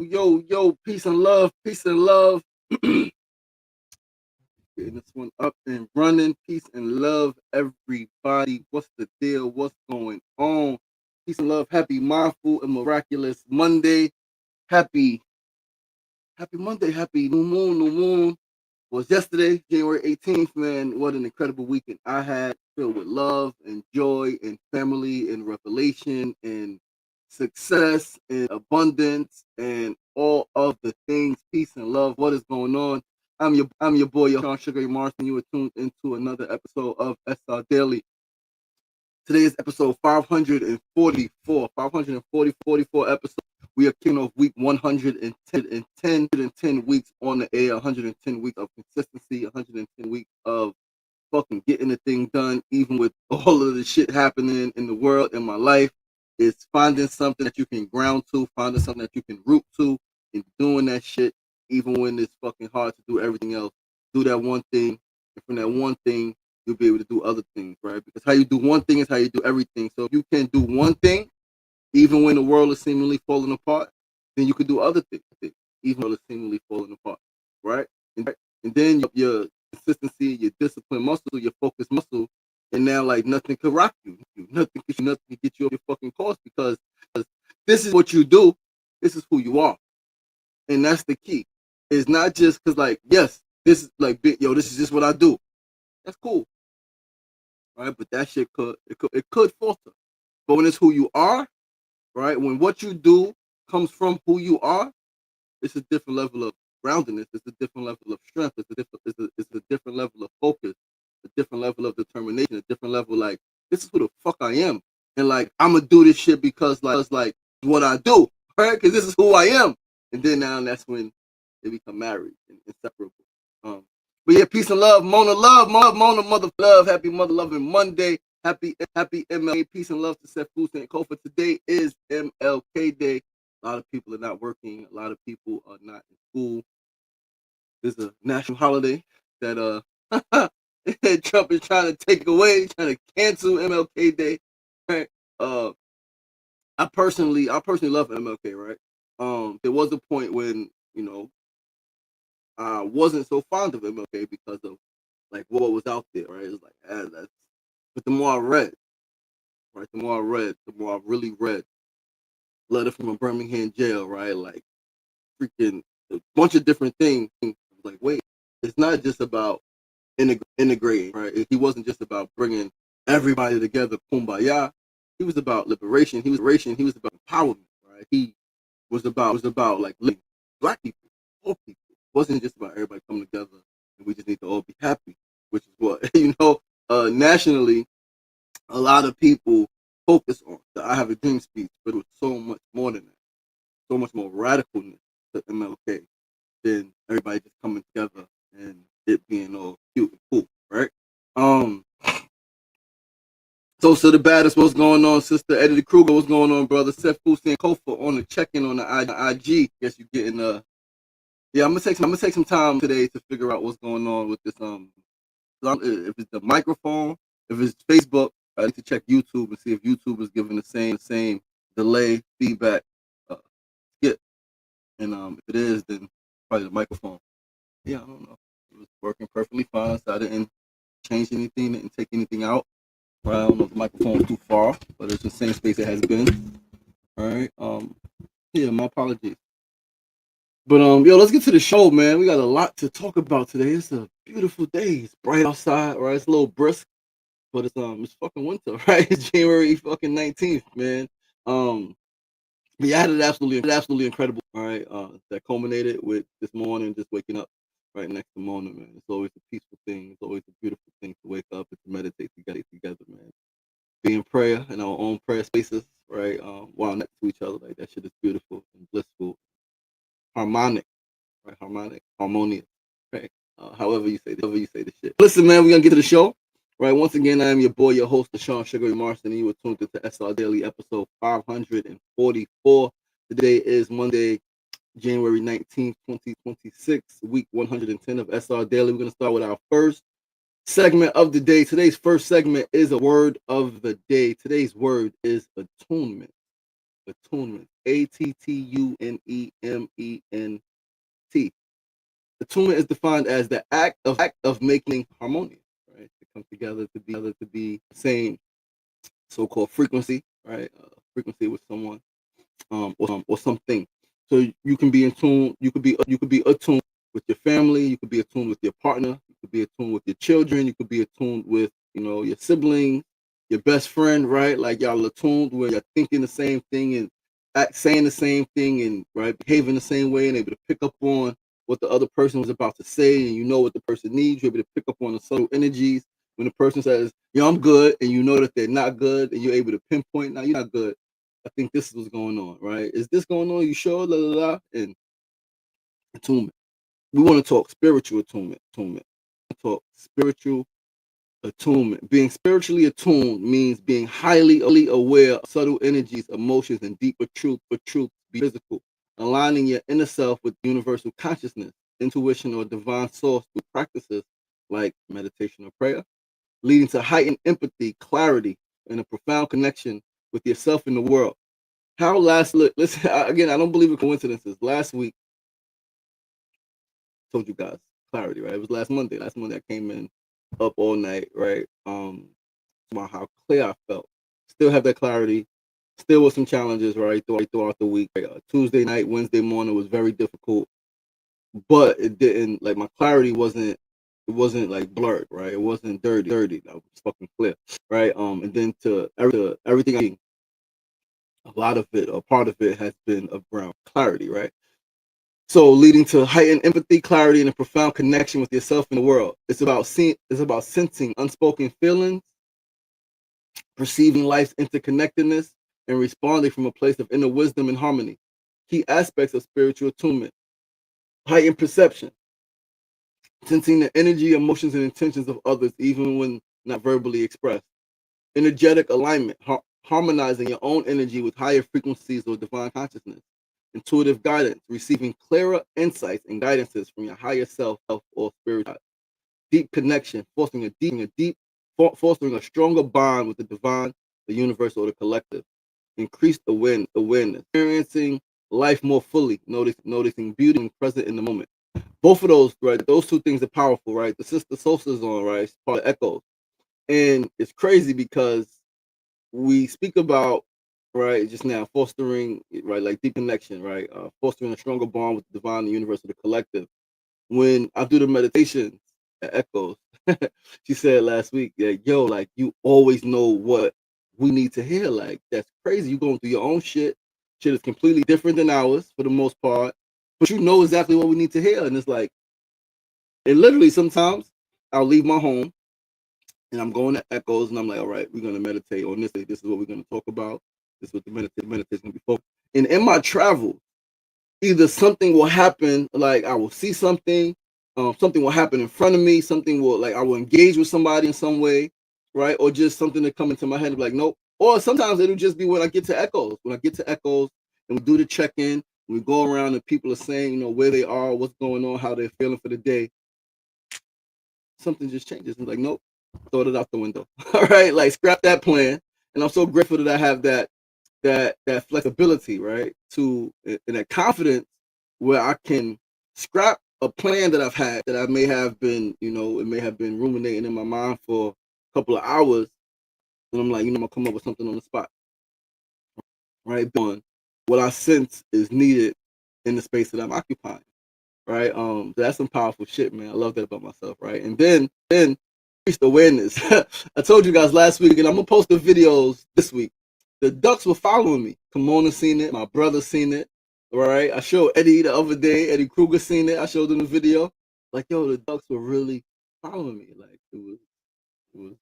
yo, peace and love, peace and love. Getting this one up and running. Peace and love, everybody. What's the deal? What's going on? Peace and love. Happy mindful and miraculous Monday. Happy Monday. Happy new moon. New moon was yesterday, January 18th, man. What an incredible weekend I had, filled with love and joy and family and revelation and success and abundance and all of the things, peace and love. What is going on? I'm your boy, Sean Sugar Marston. You are tuned into another episode of SRDaily. Today is episode 544. 544 episodes. We are kicking off week 110 weeks on the air, 110 weeks of consistency, 110 weeks of fucking getting the thing done, even with all of the shit happening in the world, in my life. It's finding something that you can ground to, finding something that you can root to, and doing that shit, even when it's fucking hard to do everything else. Do that one thing, and from that one thing, you'll be able to do other things, right? Because how you do one thing is how you do everything. So if you can do one thing, even when the world is seemingly falling apart, then you can do other things, even when it's seemingly falling apart, right? And then your consistency, your discipline muscle, your focus muscle, and now like nothing can rock you. Nothing can get you off your fucking course because this is what you do. This is who you are, and that's the key. It's not just because like yes, this is like this is just what I do. That's cool, right? But that shit could falter. But when it's who you are, right? When what you do comes from who you are, it's a different level of groundedness. It's a different level of strength. It's a different level of focus, a different level of determination, a different level like this is who the fuck I am, and like I'm gonna do this shit because like what I do, right? Because this is who I am, and then now that's when they become married and inseparable. Um, but yeah, peace and love, Mona, mother love, happy mother loving Monday. Happy MLK, peace and love to Seth Food Kofa. Today is MLK Day. A lot of people are not working. A lot of people are not in school. There's a national holiday that Trump is trying to take away, trying to cancel MLK Day. Right? I personally love MLK. Right? There was a point when I wasn't so fond of MLK because of like what was out there. Right? It was like that's. But the more I read, right? The more I really read. Letter from a Birmingham jail, right? Like freaking a bunch of different things. Like, wait, it's not just about integrating, right? He wasn't just about bringing everybody together, kumbaya. He was about liberation. He was about empowerment, right? He was about like living black people, all people. It wasn't just about everybody coming together and we just need to all be happy, which is what nationally a lot of people focus on. The I Have a Dream speech, but it was so much more than that, so much more radicalness to MLK than everybody just coming together and it being all cute and cool, right? Um, so the baddest, what's going on, sister Eddie Kruger, what's going on, brother? Seth Fusin Kofa on the check-in on the IG. Guess you're getting yeah. I'm gonna take some time today to figure out what's going on with this if it's the microphone, if it's Facebook, I need to check YouTube and see if YouTube is giving the same delay feedback skip. And if it is, then probably the microphone. Yeah, I don't know. It was working perfectly fine, so I didn't change anything, didn't take anything out. Right? I don't know if the microphone was too far, but it's the same space it has been. All right. Yeah, my apologies. But yo, let's get to the show, man. We got a lot to talk about today. It's a beautiful day. It's bright outside, right? It's a little brisk, but it's fucking winter, right? It's January fucking 19th, man. But yeah, I had it absolutely incredible. All right, that culminated with this morning, just waking up right next to Mona, man. It's always a peaceful thing. It's always a beautiful thing to wake up and to meditate together, man. Be in prayer in our own prayer spaces, right? While next to each other, like that shit is beautiful and blissful, harmonic, right? Harmonious, right? However you say the shit. Listen, man, we're gonna get to the show. Right, once again, I am your boy, your host, Sean Sugar Marston, and you were tuned into SR Daily episode 544. Today is Monday, January 19th, 2026, week 110 of SR Daily. We're going to start with our first segment of the day. Today's first segment is a word of the day. Today's word is attunement. Attunement. Attunement. Attunement is defined as the act of making harmonious, right? To come together to be the same so-called frequency, right? Frequency with someone, or something. So you can be in tune. You could be attuned with your family. You could be attuned with your partner. You could be attuned with your children. You could be attuned with your siblings, your best friend, right? Like y'all attuned where you're thinking the same thing and saying the same thing and right behaving the same way and able to pick up on what the other person was about to say and you know what the person needs. You're able to pick up on the subtle energies when the person says, I'm good, and you know that they're not good, and you're able to pinpoint, now you're not good. I think this is what's going on, right? Is this going on? You sure? La la la. And attunement. We want to talk spiritual attunement. Talk spiritual attunement. Being spiritually attuned means being highly aware of subtle energies, emotions, and deeper truth for truth to be physical. Aligning your inner self with universal consciousness, intuition, or divine source through practices like meditation or prayer, leading to heightened empathy, clarity, and a profound connection with yourself and the world. Listen, again, I don't believe in coincidences. Last week, I told you guys, clarity, right? It was last Monday. Last Monday, I came in up all night, right? About how clear I felt. Still have that clarity. Still with some challenges, right? Throughout the week. Right? Tuesday night, Wednesday morning was very difficult, but it didn't, like, my clarity wasn't, it wasn't like blurred, right? It wasn't dirty. I was fucking clear, right? And then to everything, a lot of it, or part of it, has been around clarity, right? So leading to heightened empathy, clarity, and a profound connection with yourself and the world. It's about sensing unspoken feelings, perceiving life's interconnectedness, and responding from a place of inner wisdom and harmony. Key aspects of spiritual attunement: heightened perception, sensing the energy, emotions, and intentions of others, even when not verbally expressed. Energetic alignment, harmonizing your own energy with higher frequencies or divine consciousness. Intuitive guidance, receiving clearer insights and guidances from your higher self or spirit. Deep connection, fostering a stronger bond with the divine, the universe, or the collective. Increased awareness, experiencing life more fully, noticing beauty and present in the moment. Both of those, right? Those two things are powerful, right? The Sister Sosa's on, right? It's part of Echoes. And it's crazy because we speak about, right, just now, fostering, right, like deep connection, right, fostering a stronger bond with the divine, the universe, or the collective. When I do the meditations at Echoes, she said last week, like, yo, like, you always know what we need to hear. Like, that's crazy. You going through your own shit. Shit is completely different than ours for the most part, but you know exactly what we need to hear. And it's like, and literally sometimes I'll leave my home and I'm going to Echoes, and I'm like, all right, we're going to meditate on this. This is what we're going to talk about. This is what the meditation is going to be focused. And in my travel, either something will happen, like I will see something, something will happen in front of me, something will, like, I will engage with somebody in some way, right? Or just something to come into my head and be like, nope. Or sometimes it'll just be when I get to Echoes. When I get to Echoes and we do the check-in, we go around and people are saying, where they are, what's going on, how they're feeling for the day. Something just changes. I'm like, nope, throw it out the window. All right, like, scrap that plan. And I'm so grateful that I have that flexibility, right? And that confidence where I can scrap a plan that I've had, that I may have been, it may have been ruminating in my mind for a couple of hours. And I'm like, I'm gonna come up with something on the spot, right? On what I sense is needed in the space that I'm occupying. Right. That's some powerful shit, man. I love that about myself, right? And then increased awareness. I told you guys last week, and I'm gonna post the videos this week. The ducks were following me. Kimona seen it, my brother seen it, right? I showed Eddie the other day, Eddie Kruger seen it. I showed him the video. Like, yo, the ducks were really following me. Like, it was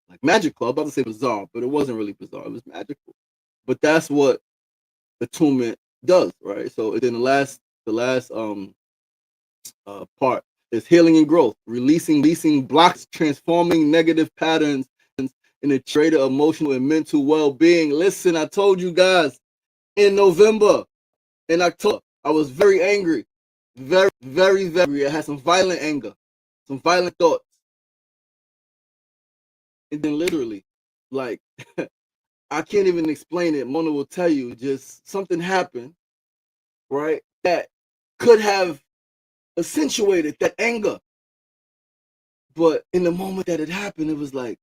like magical. I was about to say bizarre, but it wasn't really bizarre. It was magical. But that's what attunement does, right? So then the last part is healing and growth, releasing blocks, transforming negative patterns in a greater emotional and mental well-being. Listen, I told you guys, in November, in October, I was very angry, very, very, very angry. I had some violent anger, some violent thoughts, and then literally, like, I can't even explain it. Mona will tell you, just something happened, right? That could have accentuated that anger. But in the moment that it happened, it was like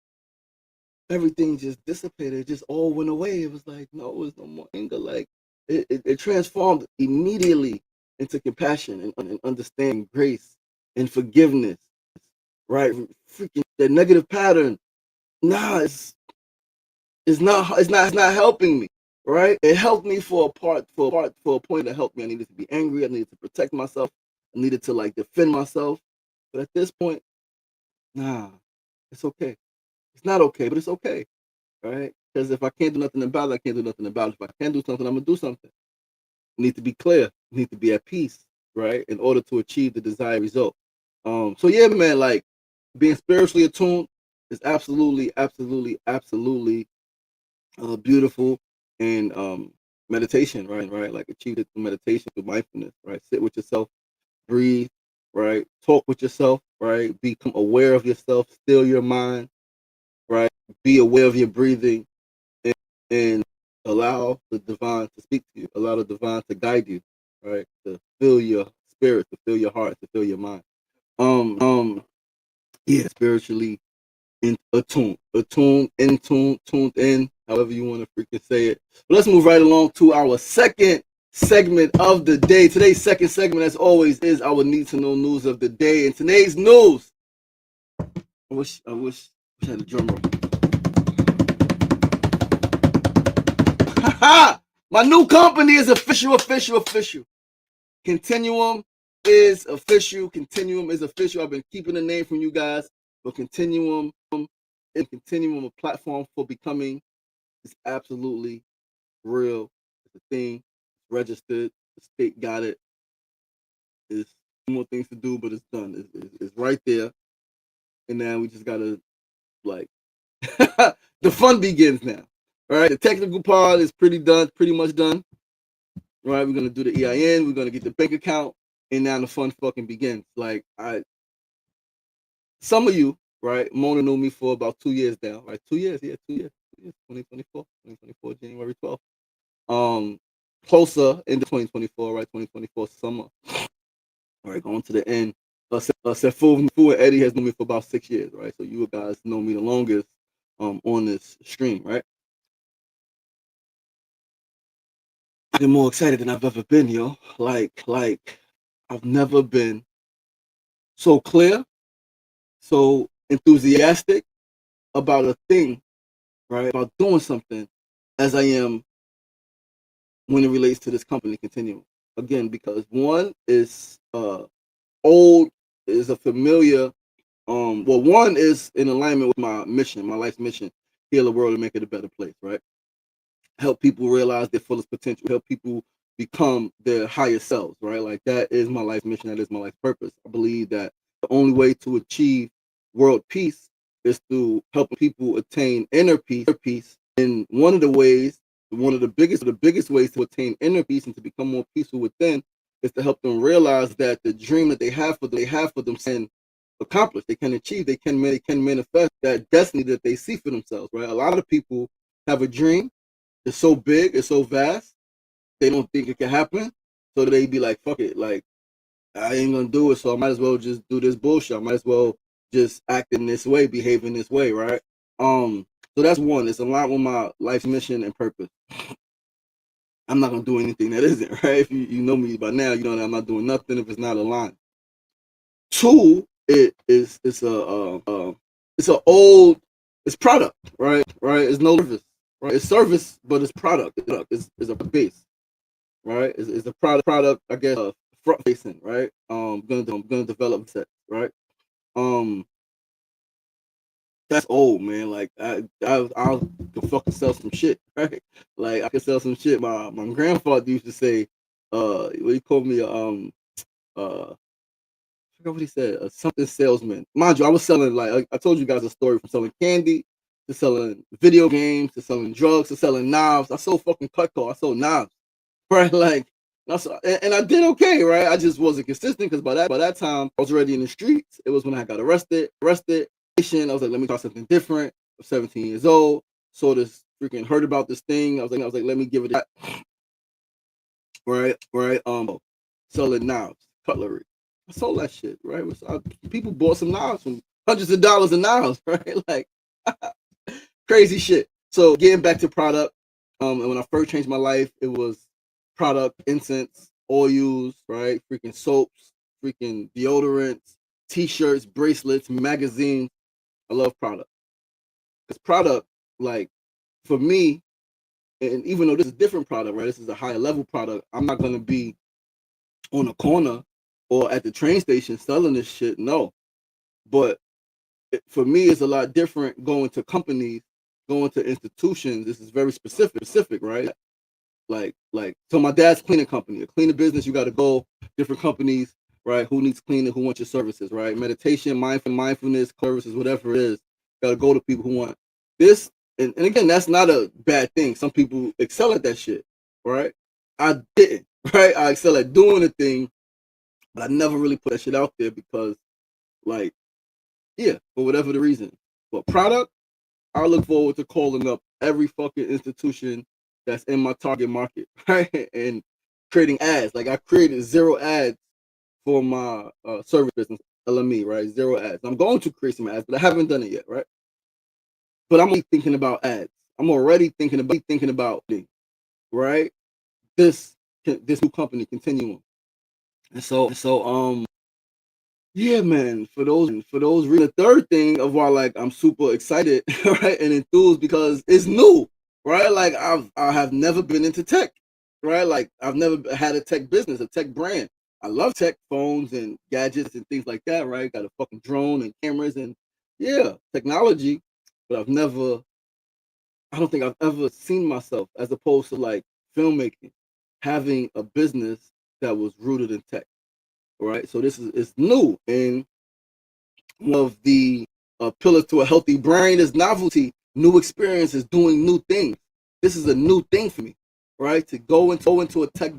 everything just dissipated. It just all went away. It was like, no, it was no more anger. Like it transformed immediately into compassion and understanding, grace and forgiveness, right? Freaking that negative pattern. Nah, it's not helping me, right? It helped me for a point that helped me. I needed to be angry. I needed to protect myself. I needed to like defend myself. But at this point, nah, it's okay. It's not okay, but it's okay, right? Because if I can't do nothing about it, I can't do nothing about it. If I can do something, I'm gonna do something. I need to be clear. I need to be at peace, right? In order to achieve the desired result. So yeah, man, like being spiritually attuned is absolutely, absolutely, absolutely beautiful. And meditation, right? Like achieve it through meditation, through mindfulness, right? Sit with yourself, breathe, right? Talk with yourself, right? Become aware of yourself, still your mind, right? Be aware of your breathing, and allow the divine to speak to you, allow the divine to guide you, right? To fill your spirit, to fill your heart, to fill your mind. Yeah, spiritually in tune, tuned in, however you want to freaking say it. But let's move right along to our second segment of the day. Today's second segment, as always, is our need to know news of the day. And today's news, I wish I had a drum roll. My new company is official. Continuum is official. I've been keeping the name from you guys, but Continuum a platform for becoming is absolutely real. It's a thing. It's registered. The state got it. There's more things to do, but it's done. It's right there. And now we just gotta like the fun begins now. All right. The technical part is pretty much done. Right. We're gonna do the EIN. We're gonna get the bank account, and now the fun fucking begins. Like some of you, right? Mona knew me for about 2 years now. Right. 2 years. Yeah. 2 years. 2024. January 12th. Closer into 2024, right? 2024 summer. All right, going to the end. Fu and Eddie has known me for about 6 years, right? So you guys know me the longest on this stream, right? I'm more excited than I've ever been, yo. Like I've never been so clear, so enthusiastic about a thing, right? About doing something as I am when it relates to this company Continuum. Again, because one is old, is a familiar. One is in alignment with my mission, my life's mission: heal the world and make it a better place. Right? Help people realize their fullest potential. Help people become their highest selves. Right? Like that is my life's mission. That is my life purpose. I believe that the only way to achieve world peace is through helping people attain inner peace. And one of the biggest ways to attain inner peace and to become more peaceful within is to help them realize that the dream that they have for themselves can accomplish, they can achieve, they can manifest that destiny that they see for themselves. Right? A lot of people have a dream. It's so big, it's so vast, they don't think it can happen. So they be like, fuck it, like I ain't gonna do it, so I might as well just do this bullshit. I might as well just act in this way, behave in this way, right? So that's one. It's aligned with my life's mission and purpose. I'm not gonna do anything that isn't, right? If you know me by now, you know that I'm not doing nothing if it's not aligned. Two, it's product, right? It's no service, right? It's service, but it's product. It's a base, right? It's a product. I guess front facing, right? Gonna develop sets, right? Um, that's old, man. Like I can fucking sell some shit, right? Like I can sell some shit. My grandfather used to say, what he called me, I forgot what he said, something salesman. Mind you, I was selling, like I told you guys a story, from selling candy to selling video games to selling drugs to selling knives. I sold fucking Cutco. I sold knives, right? Like, and I did okay, right? I just wasn't consistent because by that time I was already in the streets. It was when I got arrested. I was like, let me try something different. I'm 17 years old. Saw this freaking heard about this thing. I was like, let me give it a shot. Right. Selling knives, cutlery. I sold that shit, right? People bought some knives from hundreds of dollars of knives, right? Like crazy shit. So getting back to product, and when I first changed my life, it was product, incense, oils, right? Freaking soaps, freaking deodorants, t-shirts, bracelets, magazines. I love product. Because product, like, for me, and even though this is a different product, right? This is a higher level product. I'm not gonna be on a corner or at the train station selling this shit. No, but for me, it's a lot different going to companies, going to institutions. This is very specific, right? So my dad's cleaning company, a cleaning business. You got to go different companies, right? Who needs cleaning? Who wants your services, right? Meditation, mindfulness, services, whatever it is. Got to go to people who want this. And again, that's not a bad thing. Some people excel at that shit, right? I didn't, right? I excel at doing the thing, but I never really put that shit out there because, like, yeah, for whatever the reason. But product, I look forward to calling up every fucking institution that's in my target market, right? And creating ads. Like I created 0 ads for my service business, LME, right? 0 ads. I'm going to create some ads, but I haven't done it yet, right? But I'm already thinking about ads. I'm already thinking about right? This new company, Continuum. And so yeah, man. For those reasons, the third thing of why like I'm super excited, right, and enthused because it's new, right? Like I have never been into tech, right? Like I've never had a tech business, a tech brand. I love tech, phones and gadgets and things like that, right? Got a fucking drone and cameras and yeah, technology, but I don't think I've ever seen myself as opposed to like filmmaking, having a business that was rooted in tech, right? So this is it's new and one of the pillars to a healthy brain is novelty, new experiences, doing new things. This is a new thing for me, right? To go into a tech,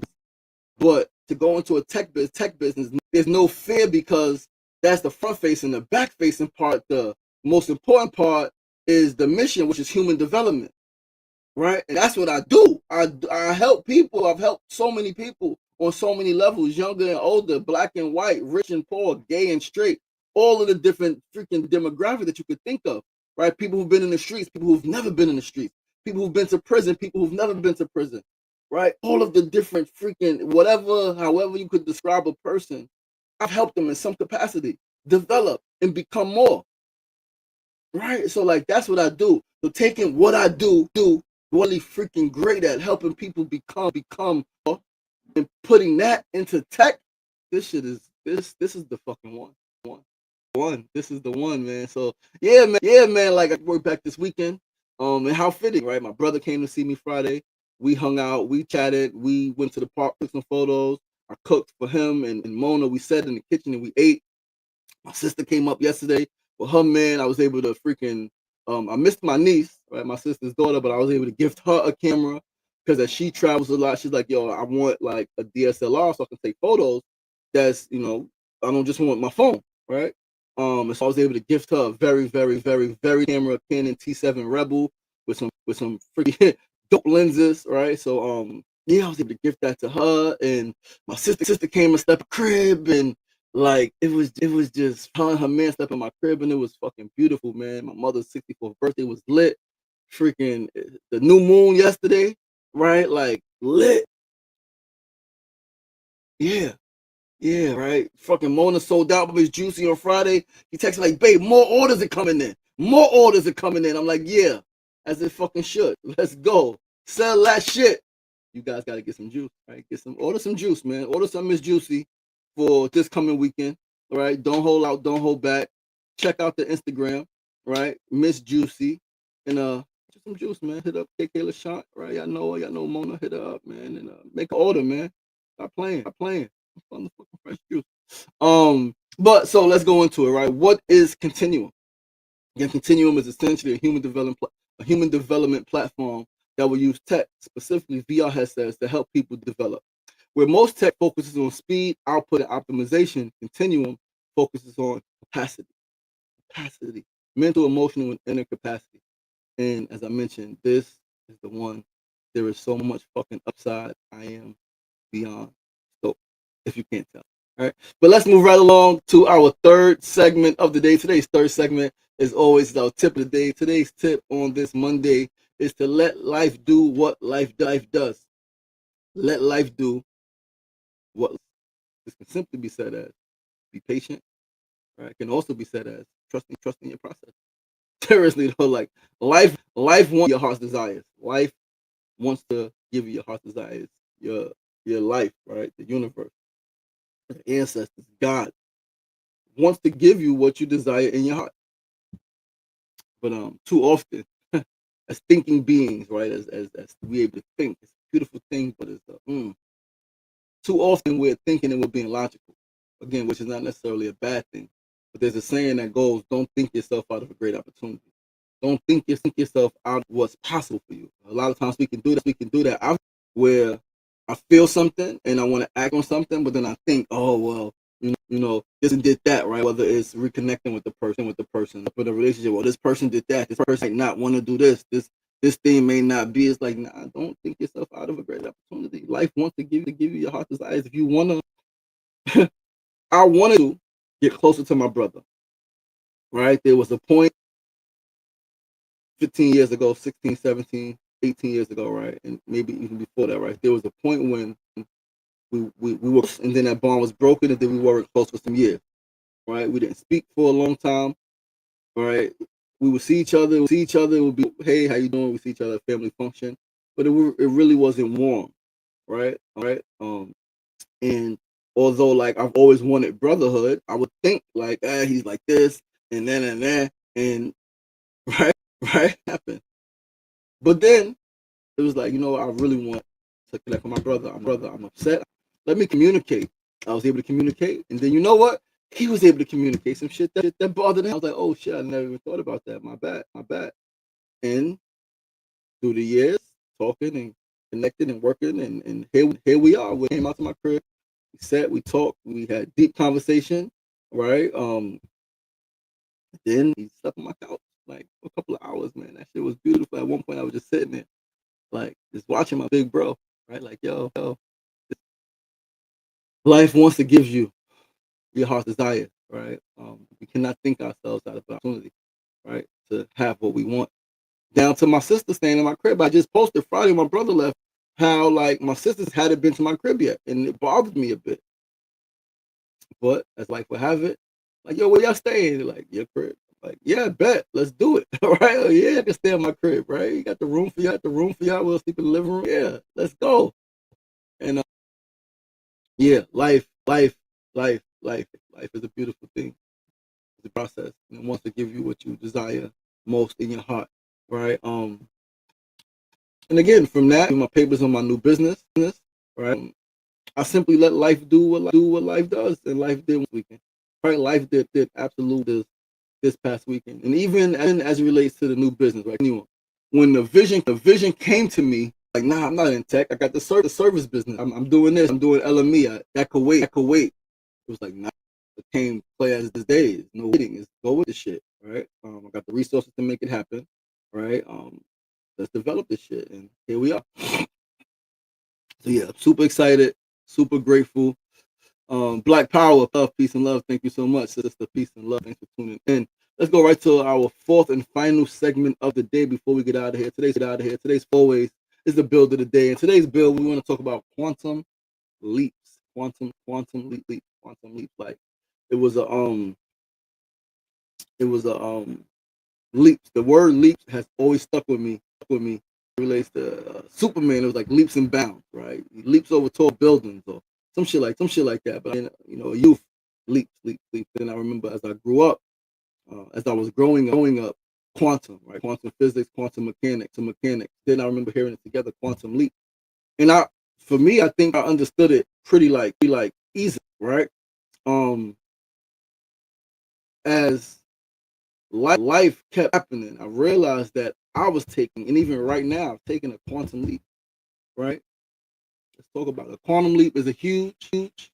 but to go into a tech business, there's no fear because that's the front facing. The back facing part, the most important part is the mission, which is human development, right? And that's what I do. I help people. I've helped so many people on so many levels, younger and older, black and white, rich and poor, gay and straight, all of the different freaking demographics that you could think of, right? People who've been in the streets, people who've never been in the streets, people who've been to prison, people who've never been to prison, right? All of the different freaking whatever, however you could describe a person, I've helped them in some capacity develop and become more, right? So like that's what I do. So taking what I do really freaking great at helping people become and putting that into tech. This shit is this is the fucking one. This is the one, man. So yeah, man. Like I worked back this weekend. And how fitting, right? My brother came to see me Friday. We hung out, we chatted, we went to the park, took some photos. I cooked for him and Mona. We sat in the kitchen and we ate. My sister came up yesterday with her man. I was able to freaking I missed my niece, right? My sister's daughter, but I was able to gift her a camera because as she travels a lot, she's like, yo, I want like a DSLR so I can take photos. That's I don't just want my phone, right? And so I was able to gift her a very, very, very, very camera, Canon T7 Rebel with some freaking dope lenses, right? So yeah, I was able to gift that to her, and my sister came and stepped in the crib, and like it was just her and her man stepping in my crib, and it was fucking beautiful, man. My mother's 64th birthday was lit. Freaking the new moon yesterday, right? Like lit. Yeah. Yeah, right. Fucking Mona sold out of his juicy on Friday. He texted like, babe, more orders are coming in. More orders are coming in. I'm like, yeah, as it fucking should. Let's go. Sell that shit. You guys gotta get some juice, right? Order some juice, man. Order some Miss Juicy for this coming weekend. All right. Don't hold out, don't hold back. Check out the Instagram, right? Miss Juicy. And get some juice, man. Hit up KK LaShant, right? Y'all know Mona, hit her up, man. And make an order, man. Stop playing. Motherfucking fresh juice. But so let's go into it, right? What is Continuum? Again, Continuum is essentially a human development platform that will use tech, specifically VR headsets, to help people develop. Where most tech focuses on speed, output, and optimization, Continuum focuses on capacity, mental, emotional, and inner capacity. And as I mentioned, this is the one. There is so much fucking upside. I am beyond. So, if you can't tell. All right. But let's move right along to our third segment of the day. Today's third segment is always our tip of the day. Today's tip on this Monday is to let life do what life does. Let life do what this can simply be said as be patient. Right? It can also be said as trusting your process. Seriously though, like life wants your heart's desires. Life wants to give you your heart's desires, your life, right? The universe, the ancestors, God wants to give you what you desire in your heart. But too often, as thinking beings, right, as we able to think, it's a beautiful thing, but it's too often we're thinking and we're being logical. Again, which is not necessarily a bad thing. But there's a saying that goes, don't think yourself out of a great opportunity. Don't think yourself out of what's possible for you. A lot of times we can do that where I feel something and I want to act on something, but then I think, oh well, this and did that, right? Whether it's reconnecting with the person, with a relationship, well, this person did that, this person might not want to do this thing may not be. It's like, nah, don't think yourself out of a great opportunity. Life wants to give you your heart desires. If you wanna I wanted to get closer to my brother. Right? There was a point 15 years ago, 16, 17, 18 years ago, right? And maybe even before that, right? There was a point when we were, and then that bond was broken, and then we weren't close for some years, right? We didn't speak for a long time, right? We would see each other, it would be, hey, how you doing? We see each other at family function, but it really wasn't warm, right? And although like I've always wanted brotherhood, I would think like, he's like this and then and right, right, happened. But then it was like, I really want to connect with my brother. I'm upset. Let me communicate. I was able to communicate, and then you know what? He was able to communicate some shit that bothered him. I was like, oh shit, I never even thought about that. My bad. And through the years, talking and connected and working, and here we are. We came out to my crib. We sat, we talked, we had deep conversation, right? Then he slept on my couch like for a couple of hours, man. That shit was beautiful. At one point, I was just sitting there, like just watching my big bro, right? Like, yo, life wants to give you your heart's desire, right? We cannot think ourselves out of the opportunity, right, to have what we want. Down to my sister staying in my crib. I just posted Friday, my brother left, how like my sisters hadn't been to my crib yet, and it bothered me a bit. But as life would have it, like, yo, where y'all staying? Like, your crib. Like, yeah, bet, let's do it. All right, oh, yeah, I can stay in my crib, right? You got the room for y'all. We'll sleep in the living room. Yeah, let's go. And yeah, life is a beautiful thing. It's a process, and it wants to give you what you desire most in your heart, right? And again, from that, my papers on my new business, right? I simply let life do what life does, and life did this weekend, right? Life did absolute this past weekend, and even as it relates to the new business, right? When the vision came to me, like, nah, I'm not in tech. I got the service business. I'm doing this. I'm doing LME. That could wait. It was like, nah, it came play as this day. No waiting. It's go with the shit, right? I got the resources to make it happen, right? Let's develop this shit, and here we are. So yeah, super excited, super grateful. Black Power, love, peace and love. Thank you so much, sister. Peace and love. Thanks for tuning in. Let's go right to our fourth and final segment of the day before we get out of here. Today's always is the build of the day. And today's build, we want to talk about quantum leaps. Quantum leap. Like it was a leaps. The word leaps has always stuck with me. It relates to Superman. It was like leaps and bounds, right? He leaps over tall buildings or some shit like that. But a youth leaps. Then I remember as I grew up, as I was growing up, quantum, right? Quantum physics, quantum mechanics. Then I remember hearing it together, quantum leap. And for me, I think I understood it pretty easy, right? As life kept happening, I realized that I was taking, and even right now, I'm taking a quantum leap, right? Let's talk about it. A quantum leap is a huge,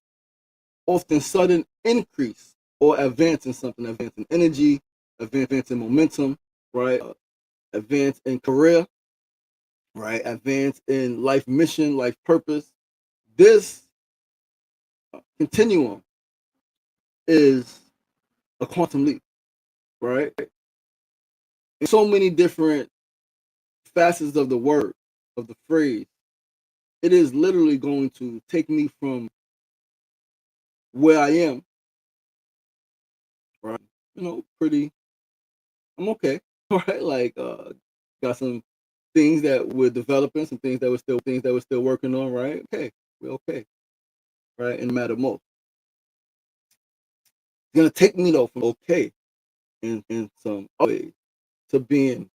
often sudden increase or advance in something, advance in energy, advance in momentum, right? Advance in career, right? Advance in life mission, life purpose. This continuum is a quantum leap, right? In so many different facets of the word, of the phrase, it is literally going to take me from where I am, right? Pretty, I'm okay, right? Like, got some things that we're developing, some things that we're still working on, right? Okay, we're okay, right? In the matter of most, it's gonna take me though from okay in some other ways to being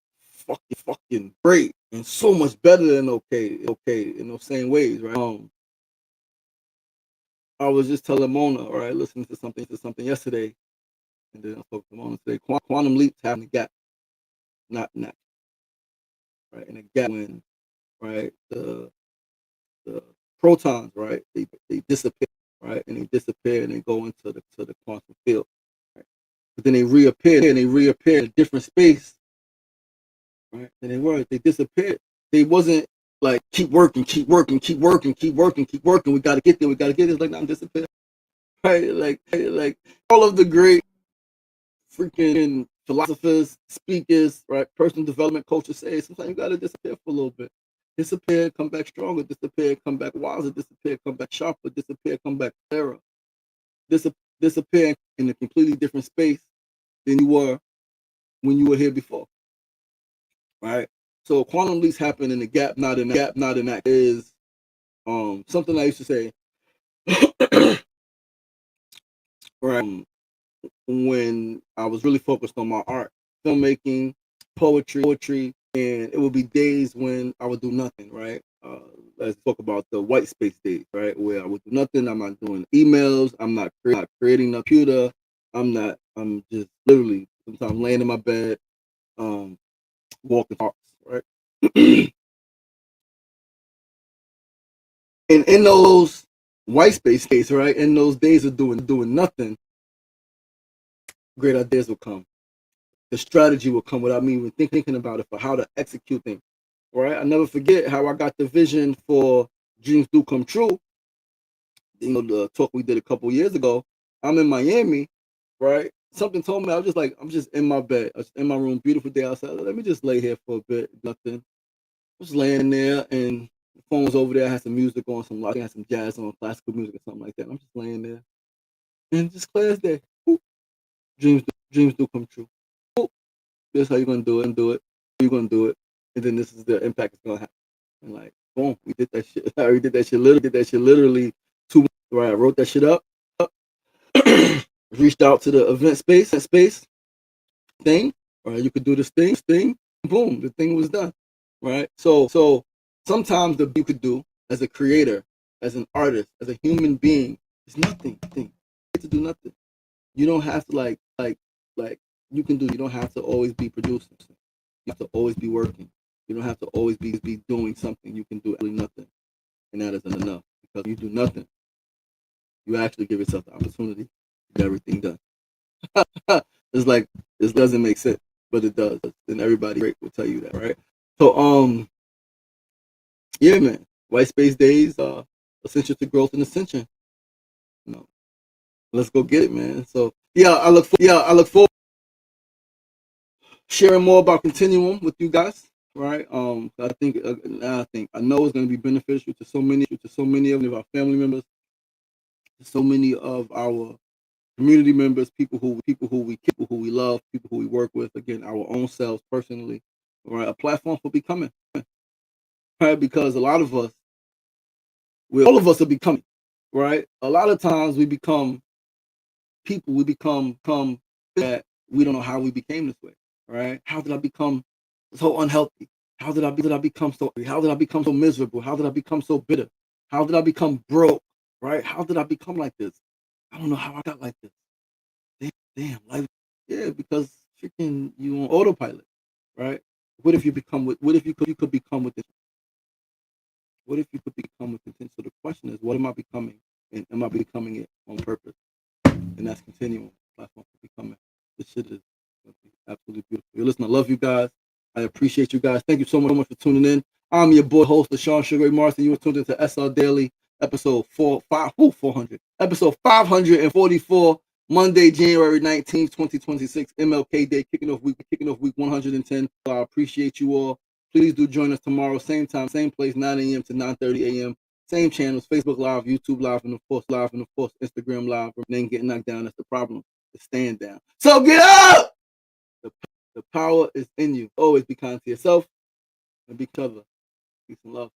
fucking great and so much better than okay in those same ways, right? I was just telling Mona, all right, listening to something yesterday, and then I spoke to Mona today. Quantum leaps happen in the gap, not right in the gap when right the protons, right, they disappear, right, and they disappear and they go into the quantum field, right? But then they reappear in a different space, right? And they disappeared. They wasn't like keep working. We gotta get there. It's like, no, I'm disappearing, right? Like all of the great freaking philosophers, speakers, right? Personal development coaches say sometimes you gotta disappear for a little bit. Disappear, come back stronger. Disappear, come back wiser. Disappear, come back sharper. Disappear, come back clearer. Disappear in a completely different space than you were when you were here before, right? So quantum leaps happen in the gap, not in that. Is something I used to say, right? When I was really focused on my art, filmmaking, poetry, and it would be days when I would do nothing, right? Let's talk about the white space days, right? Where I would do nothing. I'm not doing emails. I'm not creating a computer. I'm just literally sometimes laying in my bed, walking parks, right? And in those white space days, right? In those days of doing nothing, great ideas will come. The strategy will come without me even thinking about it for how to execute things. Right? I never forget how I got the vision for Dreams Do Come True. The talk we did a couple years ago. I'm in Miami, right? Something told me I'm just in my bed, I was in my room, beautiful day outside. Let me just lay here for a bit, nothing. I was laying there and the phone was over there. I had some music on, I had some jazz on, classical music or something like that. I'm just laying there and just clear as day. Dreams do come true. This is how you're gonna do it and do it. You're gonna do it, and then this is the impact it's gonna have. And like, boom, we did that shit. We did that shit literally 2 months. Right, I wrote that shit up. Reached out to the event space thing. Right, you could do this thing. Boom, the thing was done. Right, so sometimes the you could do as a creator, as an artist, as a human being, is nothing. You get to do nothing. You don't have to like you can do. You don't have to always be producing. You have to always be working. You don't have to always be doing something. You can do absolutely nothing, and that isn't enough because you do nothing. You actually give yourself the opportunity to get everything done. It's like this doesn't make sense, but it does, and everybody will tell you that, right? So yeah, man, white space days are essential to growth and ascension. You know, let's go get it, man. So yeah, I look forward sharing more about Continuum with you guys. Right. I know it's going to be beneficial to so many of our family members, to so many of our community members, people who we love, people who we work with. Again, our own selves personally. Right. A platform for becoming. Right. Because all of us are becoming. Right. A lot of times we become people. We become that we don't know how we became this way. Right. How did I become so unhealthy? How did I become so? How did I become so miserable? How did I become so bitter? How did I become broke? Right? How did I become like this? I don't know how I got like this. Damn, life. Yeah, because freaking you on autopilot, right? What if you become with? What if you could become with this? What if you could become with intent? So the question is, what am I becoming? And am I becoming it on purpose? And that's continuing platform for becoming. This shit is absolutely beautiful. Listen, I love you guys. I appreciate you guys. Thank you so much for tuning in. I'm your boy, host, Sean Sugar Ray Martin. You were tuned into SRDaily, episode 400, episode 544, Monday, January 19th, 2026, MLK Day, kicking off week 110. I appreciate you all. Please do join us tomorrow, same time, same place, 9 a.m. to 9:30 a.m. Same channels, Facebook Live, YouTube Live, and of course Instagram Live. And then getting knocked down, that's the problem. To stand down. So get up! The power is in you. Always be kind to yourself and be each other. Peace and love.